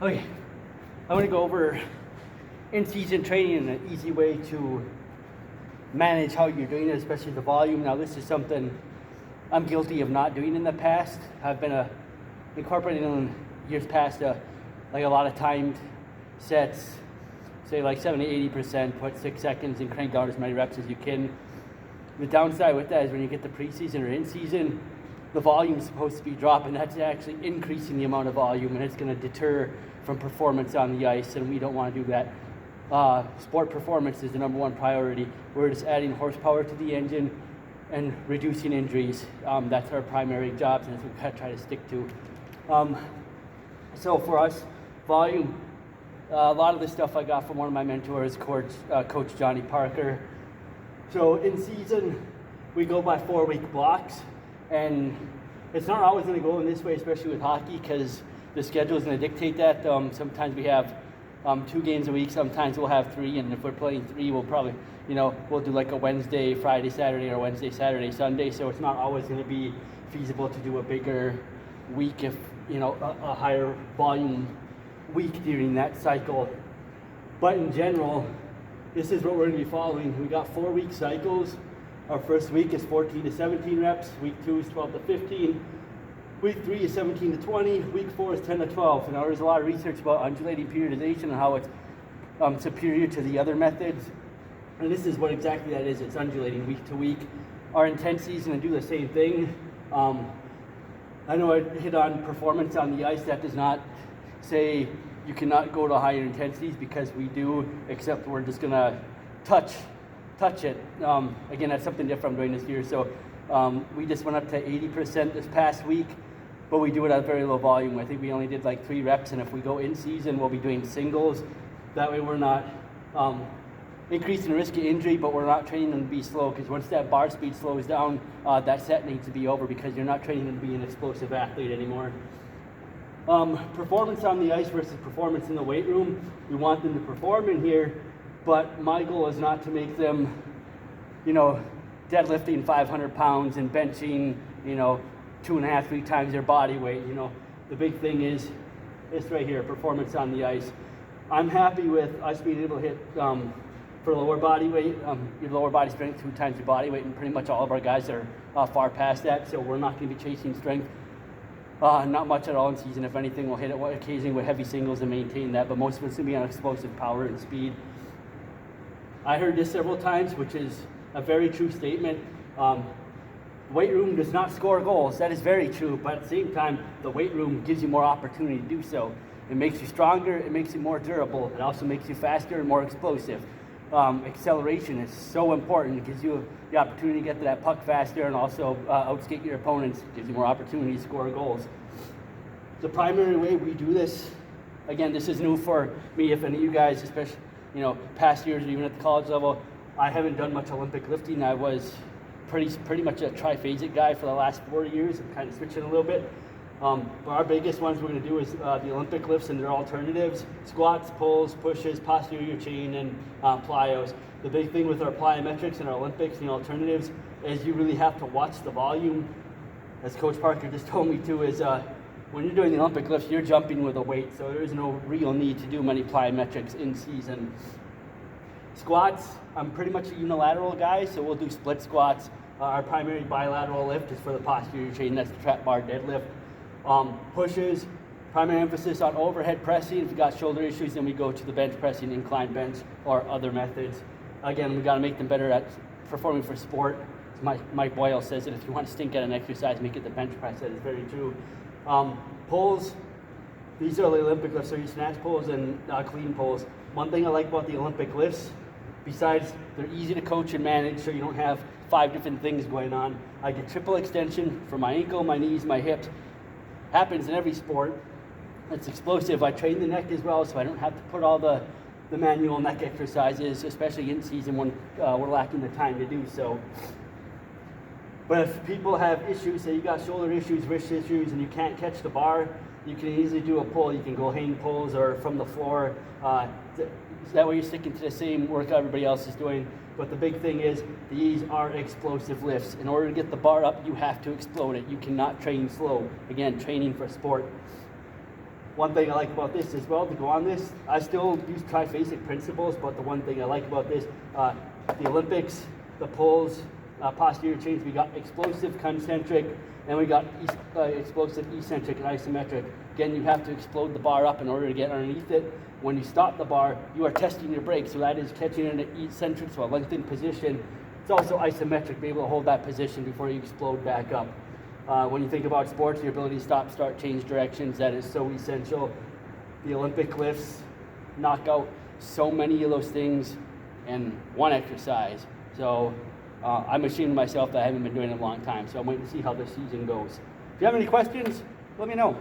Okay, I'm going to go over in-season training and an easy way to manage how you're doing it, especially the volume. Now, this is something I'm guilty of not doing in the past. I've been incorporating in years past like a lot of timed sets, say like 70 to 80%, put 6 seconds and crank out as many reps as you can. The downside with that is when you get the preseason or in-season, the volume is supposed to be dropping. That's actually increasing the amount of volume, and it's going to deter from performance on the ice, and we don't want to do that. Sport performance is the number one priority. We're just adding horsepower to the engine and reducing injuries. That's our primary jobs, and that's what we gotta try to stick to. So for us, volume, a lot of the stuff I got from one of my mentors, Coach Johnny Parker. So in season, we go by 4-week blocks, and it's not always going to go in this way, especially with hockey, because the schedule is going to dictate that. Sometimes we have 2 games a week, sometimes we'll have 3, and if we're playing 3, we'll probably, we'll do like a Wednesday, Friday, Saturday, or Wednesday, Saturday, Sunday, so it's not always going to be feasible to do a bigger week if, a higher volume week during that cycle. But in general, this is what we're going to be following. We got 4-week cycles. Our first week is 14 to 17 reps. Week 2 is 12 to 15. Week 3 is 17 to 20. Week 4 is 10 to 12. Now there's a lot of research about undulating periodization and how it's superior to the other methods. And this is what exactly that is. It's undulating week to week. Our intensity is going to do the same thing. I know I hit on performance on the ice. That does not say you cannot go to higher intensities, because we do, except we're just going to touch it. Again, that's something different I'm doing this year. So we just went up to 80% this past week, but we do it at very low volume. I think we only did like 3 reps, and if we go in season, we'll be doing singles. That way we're not increasing the risk of injury, but we're not training them to be slow, because once that bar speed slows down, that set needs to be over, because you're not training them to be an explosive athlete anymore. Performance on the ice versus performance in the weight room. We want them to perform in here, but my goal is not to make them, deadlifting 500 pounds and benching, 2.5, 3 times their body weight. The big thing is this right here, performance on the ice. I'm happy with us being able to hit for lower body weight, your lower body strength 2 times your body weight, and pretty much all of our guys are far past that, so we're not going to be chasing strength. Not much at all in season. If anything, we'll hit it occasionally with heavy singles and maintain that, but most of it's going to be on explosive power and speed. I heard this several times, which is a very true statement. The weight room does not score goals. That is very true, but at the same time, the weight room gives you more opportunity to do so. It makes you stronger, it makes you more durable, it also makes you faster and more explosive. Acceleration is so important. It gives you the opportunity to get to that puck faster, and also outskate your opponents. It gives you more opportunity to score goals. The primary way we do this, again, this is new for me. If any of you guys, especially past years or even at the college level, I haven't done much Olympic lifting. I was pretty much a triphasic guy for the last 4 years. I'm kind of switching a little bit. But our biggest ones we're going to do is the Olympic lifts and their alternatives: squats, pulls, pushes, posterior chain, and plyos. The big thing with our plyometrics and our Olympics and the alternatives is you really have to watch the volume. As Coach Parker just told me too, is when you're doing the Olympic lifts, you're jumping with a weight, so there is no real need to do many plyometrics in season. Squats, I'm pretty much a unilateral guy, so we'll do split squats. Our primary bilateral lift is for the posterior chain. That's the trap bar deadlift. Pushes, primary emphasis on overhead pressing. If you got shoulder issues, then we go to the bench pressing, incline bench, or other methods. Again, we got to make them better at performing for sport. Mike Boyle says that if you want to stink at an exercise, make it the bench press. That is very true. Pulls, these are the Olympic lifts, so your snatch pulls and clean pulls. One thing I like about the Olympic lifts, besides they're easy to coach and manage, so you don't have 5 different things going on. I get triple extension for my ankle, my knees, my hips. Happens in every sport. It's explosive. I train the neck as well, so I don't have to put all the manual neck exercises, especially in season when we're lacking the time to do so. But if people have issues, say you got shoulder issues, wrist issues, and you can't catch the bar, you can easily do a pull. You can go hang pulls or from the floor. That way you're sticking to the same workout everybody else is doing. But the big thing is, these are explosive lifts. In order to get the bar up, you have to explode it. You cannot train slow. Again, training for sport. One thing I like about this as well, to go on this, I still use triphasic principles, but the one thing I like about this, the Olympics, the pulls, posterior chains, we got explosive, concentric, and we got explosive, eccentric, and isometric. Again, you have to explode the bar up in order to get underneath it. When you stop the bar, you are testing your brake, so that is catching in an eccentric, so a lengthened position. It's also isometric, be able to hold that position before you explode back up. When you think about sports, your ability to stop, start, change directions, that is so essential. The Olympic lifts knock out so many of those things in one exercise. So I'm ashamed of myself that I haven't been doing it in a long time. So I'm waiting to see how this season goes. If you have any questions, let me know.